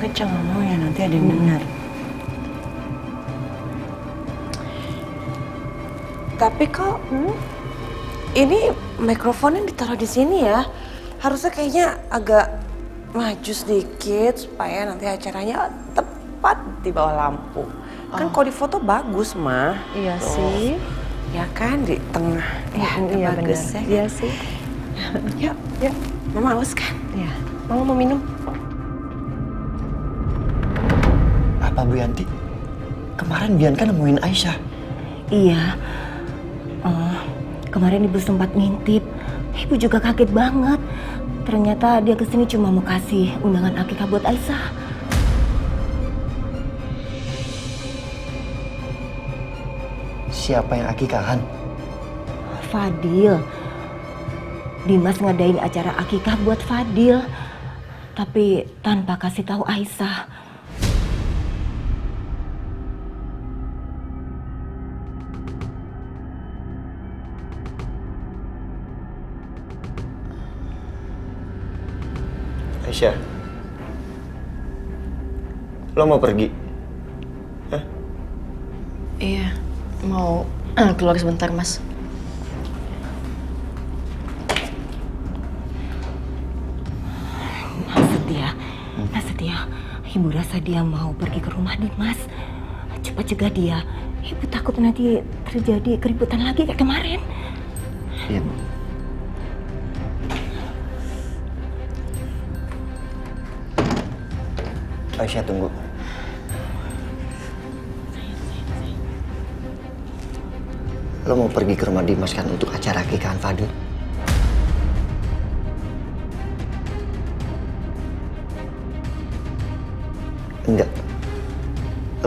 kenceng ngomong ya, nanti ada yang dengar. Tapi kok ini mikrofonnya ditaruh di sini ya? Harusnya kayaknya agak maju sedikit supaya nanti acaranya tepat di bawah lampu. Kan kalau di foto bagus, mah. Iya tuh. sih. Ya kan di tengah. Ya, Iya bagus benar. ya. Iya sih. Yuk, yuk. Mama haus kan? Iya. Mama mau minum? Apa Bu Yanti? Kemarin Bianca nemuin Aisyah. Iya. Kemarin ibu sempat ngintip. Ibu juga kaget banget. Ternyata dia kesini cuma mau kasih undangan akikah buat Aisyah. Siapa yang akikahan? Fadil. Dimas ngadain acara akikah buat Fadil. Tapi tanpa kasih tahu Aisyah. Aisyah, lo mau pergi? Hah? Iya. Mau keluar sebentar, Mas. Setia, ibu rasa dia mau pergi ke rumah Dimas. Cepat cegah dia. Ibu takut nanti terjadi keributan lagi kayak kemarin. Iya, Bu. Aisyah, tunggu. Lo mau pergi ke rumah Dimas kan untuk acara akikahan Fadil? Enggak.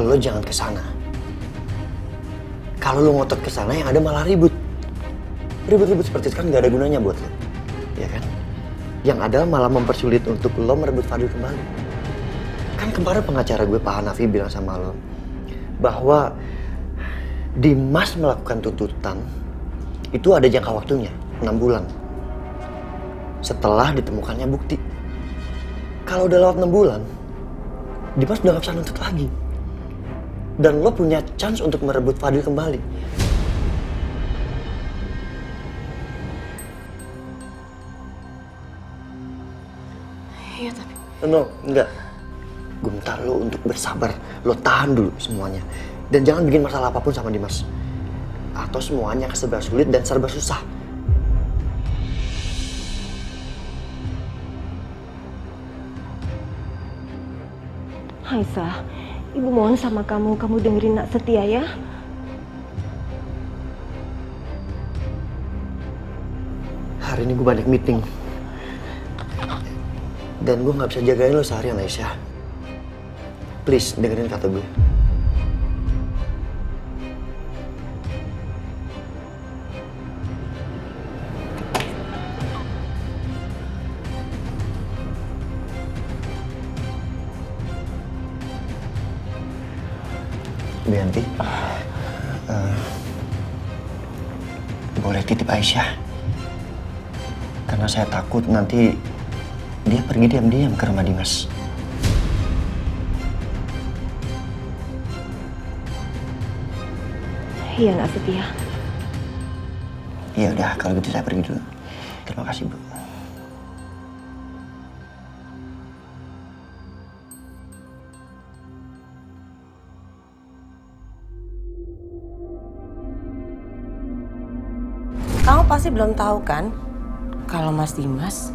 Lo jangan ke sana. Kalau lo ngotot ke sana yang ada malah ribut. Ribut-ribut seperti itu kan nggak ada gunanya buat lo. Ya kan? Yang ada malah mempersulit untuk lo merebut Fadil kembali. Kan kemarin pengacara gue Pak Hanafi bilang sama lo bahwa Dimas melakukan tuntutan itu ada jangka waktunya 6 bulan setelah ditemukannya bukti. Kalau udah lewat 6 bulan Dimas udah gak bisa nuntut lagi dan lo punya chance untuk merebut Fadil kembali. Iya, tapi... No, enggak. Gue minta lo untuk bersabar. Lo tahan dulu semuanya. Dan jangan bikin masalah apapun sama Dimas. Atau semuanya akan serba sulit dan serba susah. Aisyah, ibu mohon sama kamu dengerin Nak Setia ya. Hari ini gue banyak meeting. Dan gue gak bisa jagain lo seharian, Aisyah. Please, dengerin kata gue. Bianti, boleh titip Aisyah? Karena saya takut nanti dia pergi diam-diam ke rumah Dimas. Iya Nak Setia. Ya udah, kalau gitu saya pergi dulu. Terima kasih, Bu. Kamu pasti belum tahu kan kalau Mas Dimas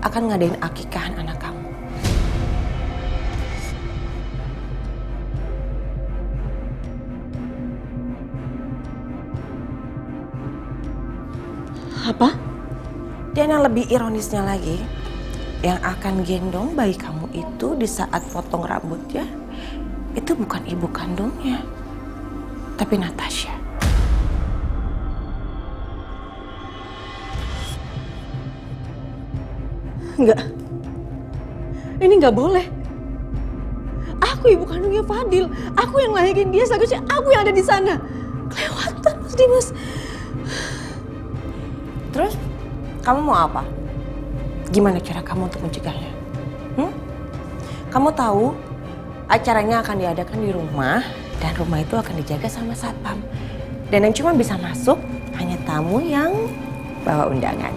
akan ngadain akikahan anak kamu. Apa? Dan yang lebih ironisnya lagi, yang akan gendong bayi kamu itu di saat potong rambutnya, itu bukan ibu kandungnya, tapi Natasha. Enggak. Ini nggak boleh. Aku ibu kandungnya Fadil. Aku yang lahirin dia, seharusnya aku yang ada di sana. Kelewatan, Mas Dimas. Terus, kamu mau apa? Gimana cara kamu untuk mencegahnya? Kamu tahu acaranya akan diadakan di rumah dan rumah itu akan dijaga sama satpam. Dan yang cuma bisa masuk hanya tamu yang bawa undangan.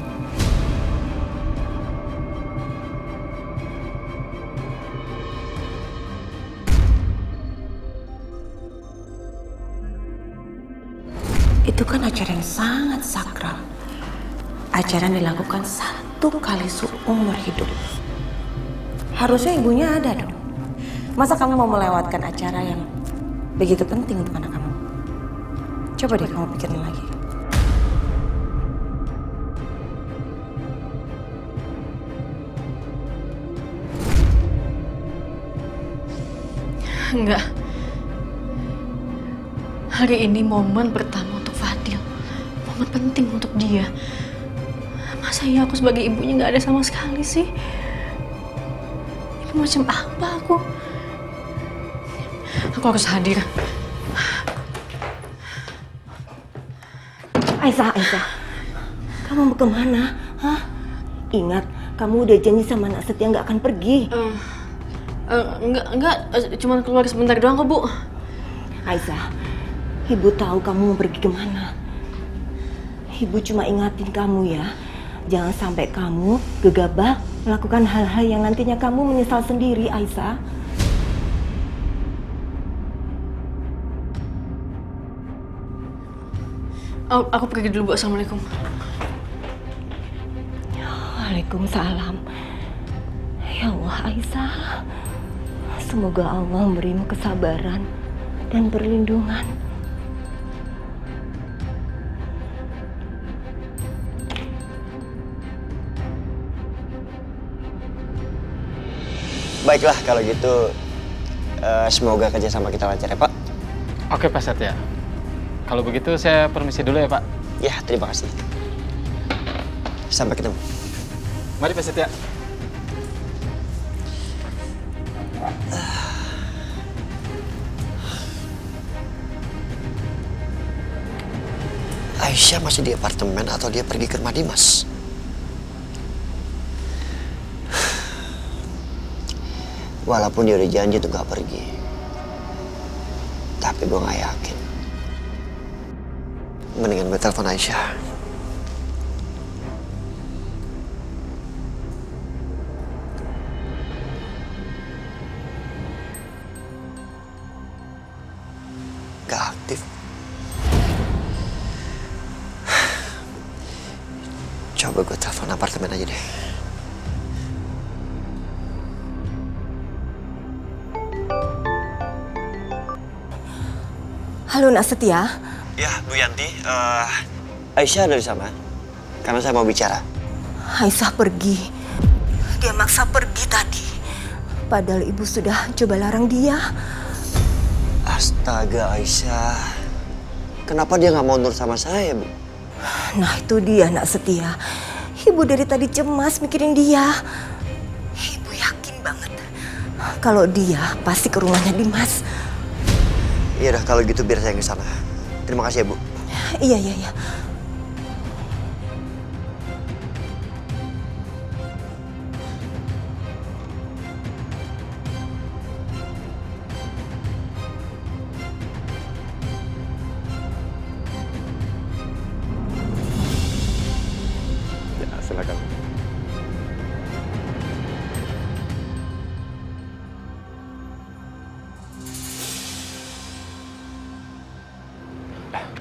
Itu kan acara yang sangat sakral. Acara yang dilakukan 1 kali seumur hidup. Harusnya ibunya ada dong. Masa kamu mau melewatkan acara yang begitu penting untuk anak kamu? Coba deh kamu pikirin lagi. Enggak. Hari ini momen pertama untuk Fadil. Momen penting untuk dia. Masa iya aku sebagai ibunya nggak ada sama sekali sih? Ibu macam apa aku? Aku harus hadir. Aisyah, kamu mau kemana? Hah? Ingat, kamu udah janji sama Nak Setia nggak akan pergi. Enggak, cuma keluar sebentar doang kok, Bu. Aisyah, Ibu tahu kamu mau pergi kemana. Ibu cuma ingatin kamu ya, jangan sampai kamu gegabah melakukan hal-hal yang nantinya kamu menyesal sendiri, Aisyah. Aku pergi dulu, Bu. Assalamualaikum. Waalaikumsalam. Ya Allah, Aisyah. Semoga Allah memberimu kesabaran dan perlindungan. Baiklah kalau gitu, semoga kerjasama kita lancar ya Pak. Oke Pak Setia. Kalau begitu saya permisi dulu ya Pak. Ya, terima kasih. Sampai ketemu. Mari Pak Setia. Aisyah masih di apartemen atau dia pergi ke rumah Dimas? Walaupun dia udah janji untuk gak pergi, tapi gue gak yakin. Mendingan gue telepon Aisyah. Gak aktif. Coba gue telepon apartemen aja deh. Halo Nak Setia. Ya, Bu Yanti, Aisyah ada di sana. Karena saya mau bicara. Aisyah pergi. Dia maksa pergi tadi. Padahal ibu sudah coba larang dia. Astaga, Aisyah. Kenapa dia nggak mau nurut sama saya, Bu? Nah itu dia Nak Setia. Ibu dari tadi cemas mikirin dia. Ibu yakin banget kalau dia pasti ke rumahnya Dimas. Iya dah, kalau gitu biar saya ke sana. Terima kasih ya, Bu. Iya. Ya, silakan.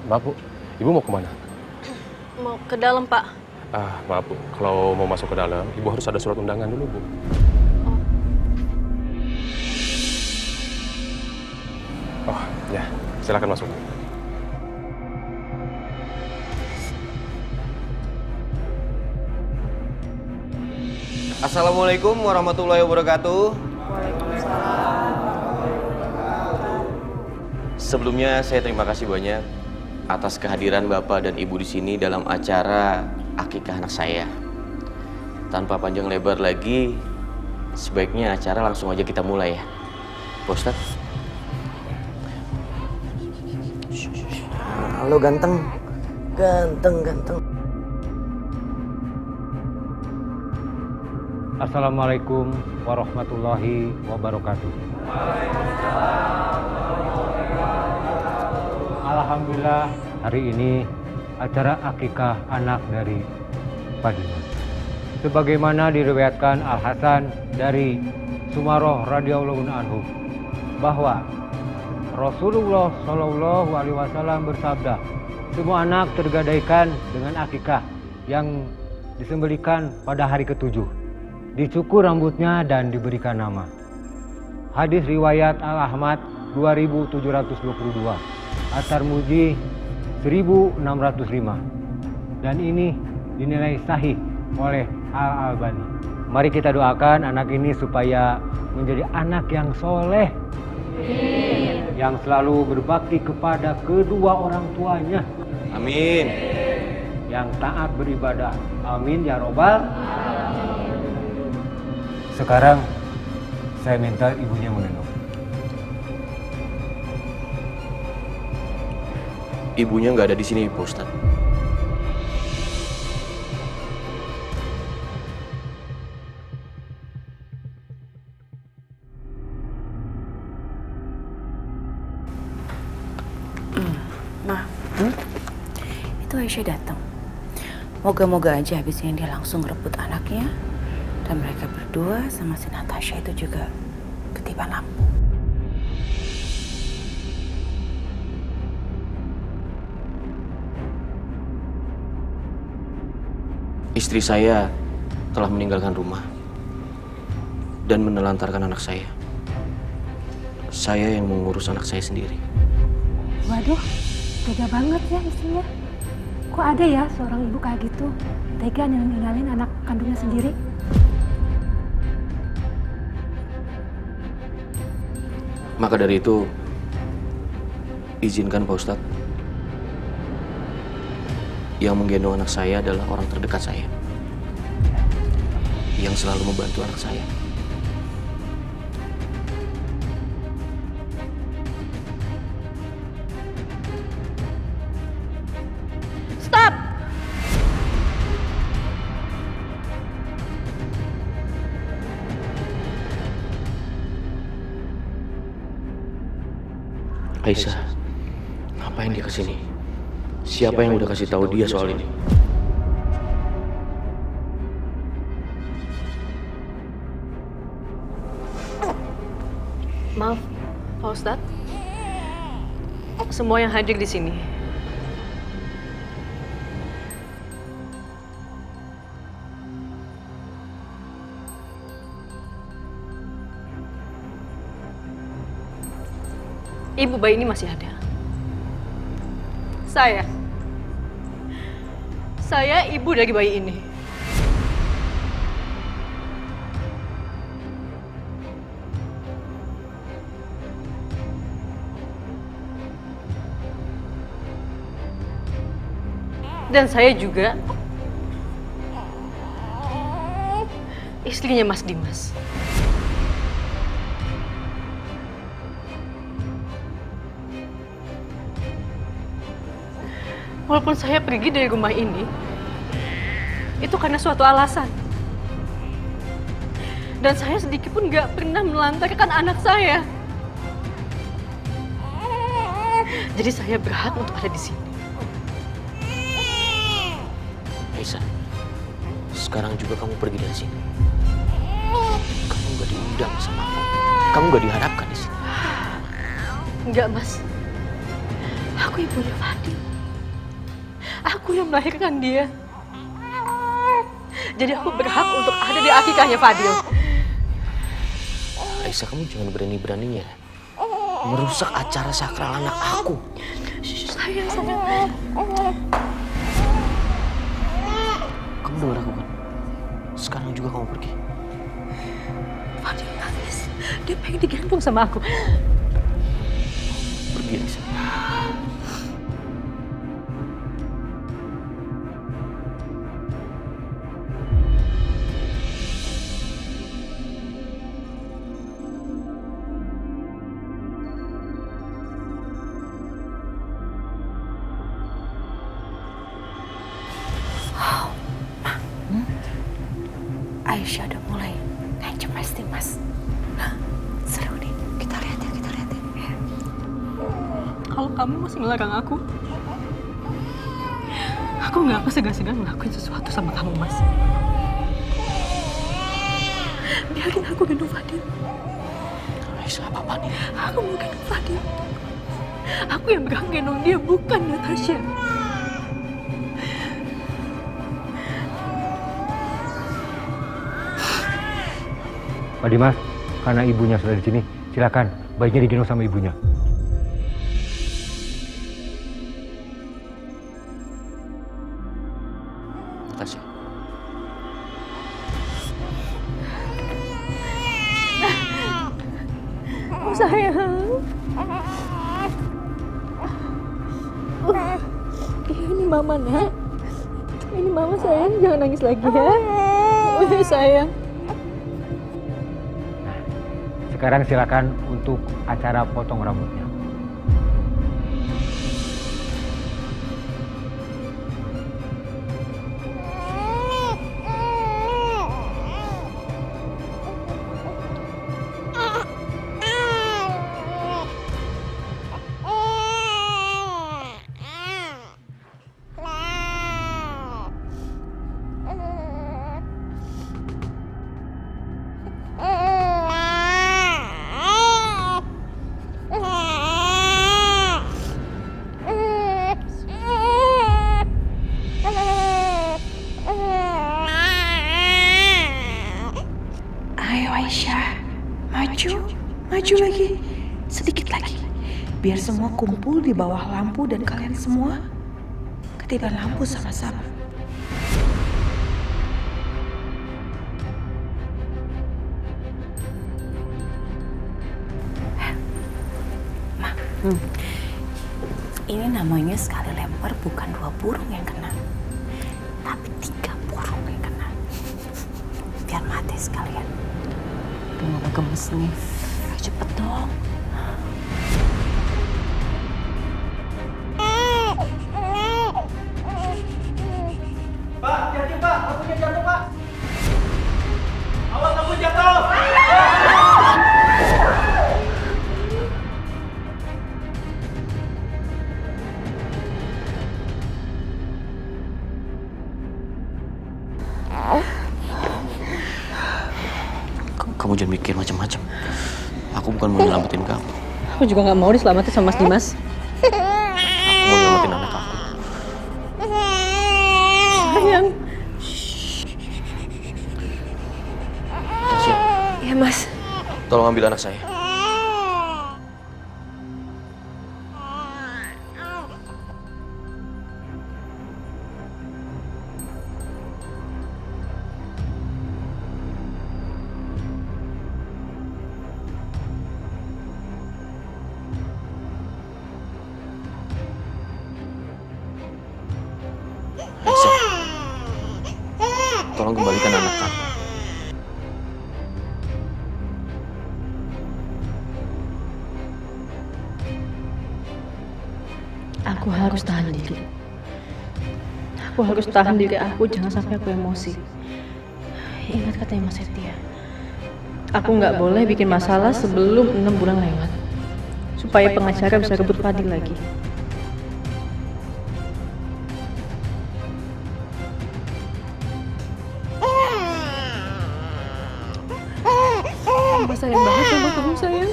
Maaf Bu, Ibu mau kemana? Mau ke dalam, Pak. Maaf Bu, kalau mau masuk ke dalam, Ibu harus ada surat undangan dulu Bu. Oh, ya, silakan masuk. Assalamualaikum warahmatullahi wabarakatuh. Sebelumnya saya terima kasih banyak atas kehadiran Bapak dan Ibu di sini dalam acara akikah anak saya. Tanpa panjang lebar lagi, sebaiknya acara langsung aja kita mulai ya, Pak Ustadz. Halo ganteng. Ganteng. Assalamualaikum warahmatullahi wabarakatuh. Alhamdulillah hari ini acara akikah anak dari Pak Dimas. Sebagaimana diriwayatkan Al Hasan dari Sumaroh radhiyallahu anhu bahwa Rasulullah Shallallahu alaihi wasallam bersabda, semua anak tergadaikan dengan akikah yang disembelihkan pada hari ke-7. Dicukur rambutnya dan diberikan nama. Hadis riwayat Al-Ahmad 2722, At-Tirmidzi 1605. Dan ini dinilai sahih oleh Al-Albani. Mari kita doakan anak ini supaya menjadi anak yang soleh, yang selalu berbakti kepada kedua orang tuanya. Amin. Yang taat beribadah. Amin ya robbal. Sekarang saya minta ibunya mengendong. Ibunya nggak ada di sini, Pak Ustadz. Ma, itu Aisyah datang. Moga-moga aja habis ini dia langsung rebut anaknya. Dan mereka berdua sama si Natasha itu juga ketiban lampu. Istri saya telah meninggalkan rumah dan menelantarkan anak saya. Saya yang mengurus anak saya sendiri. Waduh, tega banget ya istrinya. Kok ada ya seorang ibu kayak gitu, tega ninggalin anak kandungnya sendiri? Maka dari itu, izinkan Pak Ustadz, yang menggendong anak saya adalah orang terdekat saya, yang selalu membantu anak saya. Stop! Aisyah, ngapain dia kesini? Siapa yang udah kasih tahu dia soal ini? Maaf, Pak Ustadz. Semua yang hadir di sini. Ibu bayi ini masih ada. Saya ibu dari bayi ini. Dan saya juga istrinya Mas Dimas. Walaupun saya pergi dari rumah ini, itu karena suatu alasan. Dan saya sedikit pun gak pernah melantarkan anak saya. Jadi saya berhak untuk ada di sini. Aisyah, sekarang juga kamu pergi dari sini. Kamu gak diundang sama aku. Kamu gak diharapkan di sini. Enggak, Mas. Aku ibunya Fadil. Aku yang melahirkan dia. Jadi aku berhak untuk ada di akikahnya Fadil. Aisyah, kamu jangan berani-beraninya merusak acara sakral anak aku. Sayang. Kamu dengar aku kan? Sekarang juga kamu pergi. Fadil nangis. Dia pengen digendong sama aku. Pergi, Aisyah. Aisyah udah mulai Mas. Nah, seru nih. Kita lihat ya. Kalau kamu masih ngelarang aku nggak akan segan-segan ngelakuin sesuatu sama kamu, Mas. Biarin aku gendong Fadil. Aisyah, apa nih? Aku mau gendong Fadil. Aku yang berhak gendong dia, bukan Natasha. Pak Dimas, karena ibunya sudah di sini, silakan baiknya digendong sama ibunya. Tasya. Oh sayang. Ini mama, nak. Ini mama, sayang. Jangan nangis lagi ya. Oh sayang. Sekarang silakan untuk acara potong rambutnya. Ayo Aisyah, maju lagi, sedikit lagi. Biar semua kumpul di bawah lampu dan kalian semua ketiban lampu sama-sama. Ma, ini namanya sekali lempar bukan 2 burung yang kena, tapi 3 burung yang kena. Biar mati sekalian. Mama gemes nih. Cepet dong. Pak, hati-hati Pak, lampunya jatuh Pak. Awas lampu jatuh. Kamu jangan mikir macam-macam. Aku bukan mau nyelamatin kamu. Aku juga nggak mau diselamatin sama Mas Dimas. Aku mau nyelamatin anak aku. Sayang. Tasya, Ya Mas. tolong ambil anak saya. Aisyah, tolong kembalikan anak kamu. Aku harus tahan diri. Aku harus tahan diri aku, jangan sampai aku emosi. Ingat katanya Mas Setia. Aku nggak boleh bikin masalah sebelum 6 bulan lewat. Supaya pengacara bisa rebut Fadil lagi. Mama sayang banget sama kamu, sayang.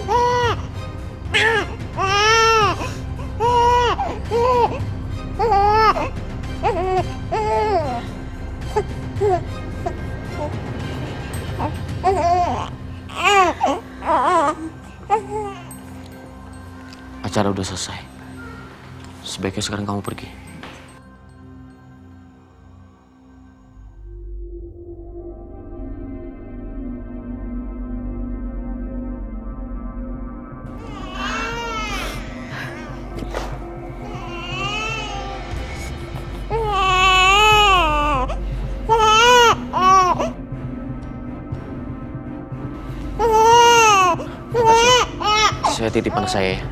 Acara udah selesai. Sebaiknya sekarang kamu pergi. Saya titip anak saya ya.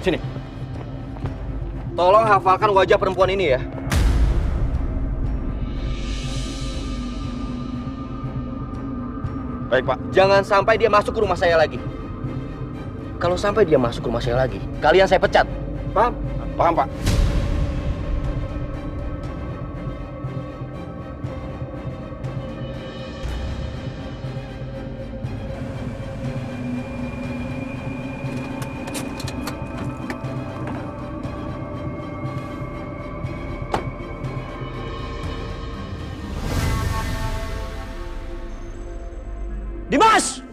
Sini. Tolong hafalkan wajah perempuan ini ya. Baik, Pak. Jangan sampai dia masuk ke rumah saya lagi. Kalau sampai dia masuk ke rumah saya lagi, kalian saya pecat. Paham? Paham, Pak. Dimas!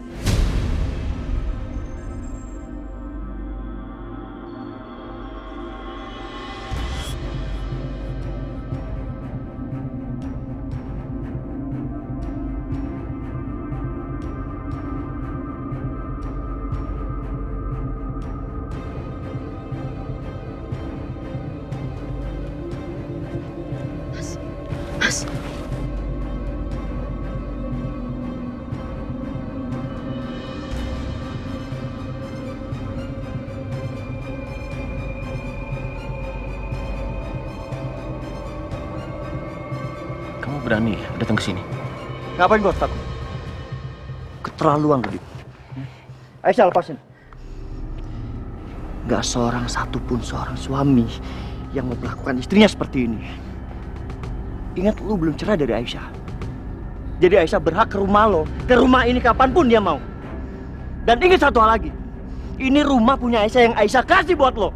Mas. Kamu berani ya datang ke sini? Ngapain gue takut? Keterlaluan lu, Dik. Aisyah, lepasin. Gak seorang satupun seorang suami yang memperlakukan istrinya seperti ini. Ingat, lu belum cerai dari Aisyah. Jadi Aisyah berhak ke rumah lo, ke rumah ini kapanpun dia mau. Dan ingat satu hal lagi, ini rumah punya Aisyah yang Aisyah kasih buat lo.